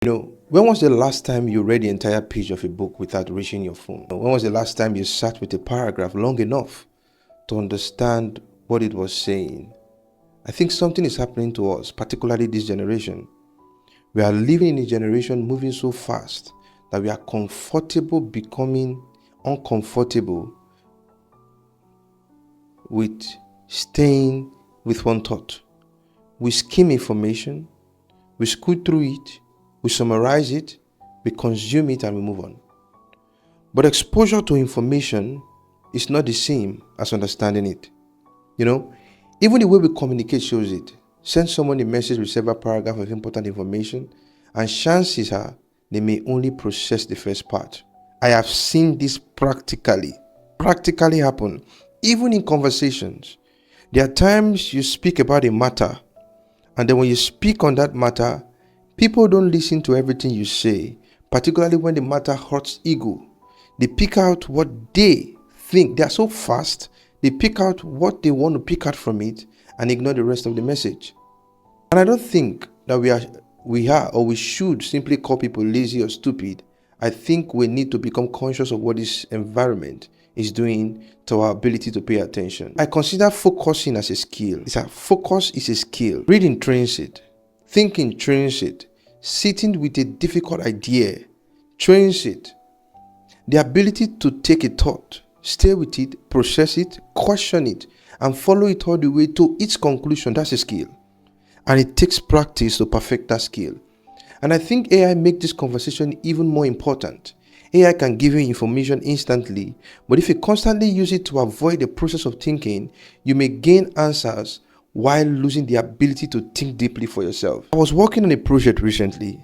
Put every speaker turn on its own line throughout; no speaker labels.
When was the last time you read the entire page of a book without reaching your phone? When was the last time you sat with a paragraph long enough to understand what it was saying? I think something is happening to us, particularly this generation. We are living in a generation moving so fast that we are comfortable becoming uncomfortable with staying with one thought. We skim information, we scoot through it, we summarize it, we consume it, and we move on. But exposure to information is not the same as understanding it. Even the way we communicate shows it. Send someone a message with several paragraphs of important information, and chances are they may only process the first part. I have seen this practically happen, even in conversations. There are times you speak about a matter, and then when you speak on that matter, people don't listen to everything you say, particularly when the matter hurts ego. They pick out what they think. They are so fast, they pick out what they want to pick out from it and ignore the rest of the message. And I don't think that we should simply call people lazy or stupid. I think we need to become conscious of what this environment is doing to our ability to pay attention. I consider focusing as a skill. Focus is a skill. Reading trains it. Thinking trains it. Sitting with a difficult idea trains it. The ability to take a thought, stay with it, process it, question it, and follow it all the way to its conclusion, that's a skill. And it takes practice to perfect that skill. And I think AI makes this conversation even more important. AI can give you information instantly, but if you constantly use it to avoid the process of thinking, you may gain answers while losing the ability to think deeply for yourself. I was working on a project recently,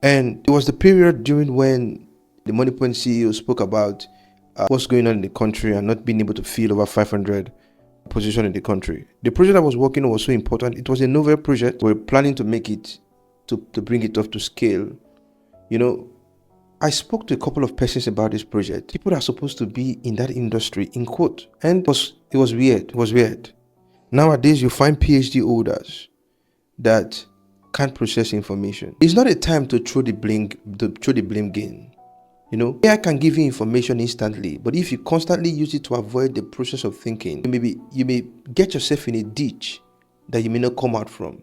and it was the period during when the MoneyPoint CEO spoke about what's going on in the country and not being able to fill over 500 positions in the country. The project I was working on was so important. It was a novel project. We were planning to make it, to bring it up to scale. I spoke to a couple of persons about this project. People that are supposed to be in that industry, in quote. And it was weird. It was weird. Nowadays, you find PhD holders that can't process information. It's not a time to throw the blame game. AI can give you information instantly, but if you constantly use it to avoid the process of thinking, you may get yourself in a ditch that you may not come out from.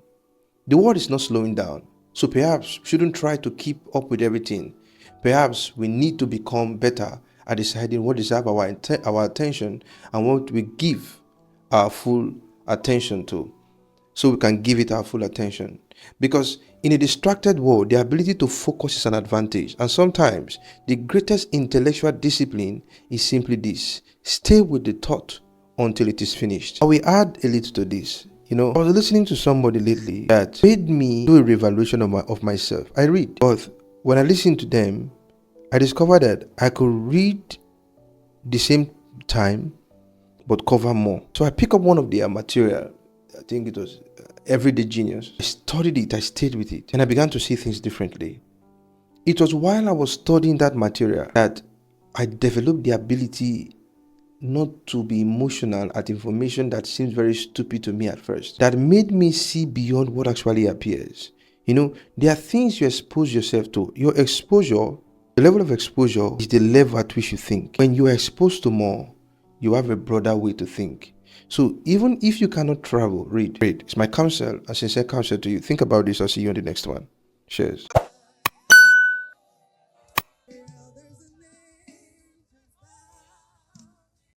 The world is not slowing down, so perhaps we shouldn't try to keep up with everything. Perhaps we need to become better at deciding what deserves our attention and what we give our full attention to, so we can give it our full attention. Because in a distracted world, the ability to focus is an advantage. And sometimes the greatest intellectual discipline is simply this: stay with the thought until it is finished. I will add a little to this. I was listening to somebody lately that made me do a reevaluation of myself. I read, but when I listened to them, I discovered that I could read the same time but cover more. So I pick up one of their material. I think it was Everyday Genius. I studied it, I stayed with it, and I began to see things differently. It was while I was studying that material that I developed the ability not to be emotional at information that seems very stupid to me at first. That made me see beyond what actually appears. There are things you expose yourself to. Your exposure, the level of exposure is the level at which you think. When you are exposed to more, you have a broader way to think. So even if you cannot travel, read. It's my counsel, a sincere counsel to you. Think about this. I'll see you on the next one. Cheers.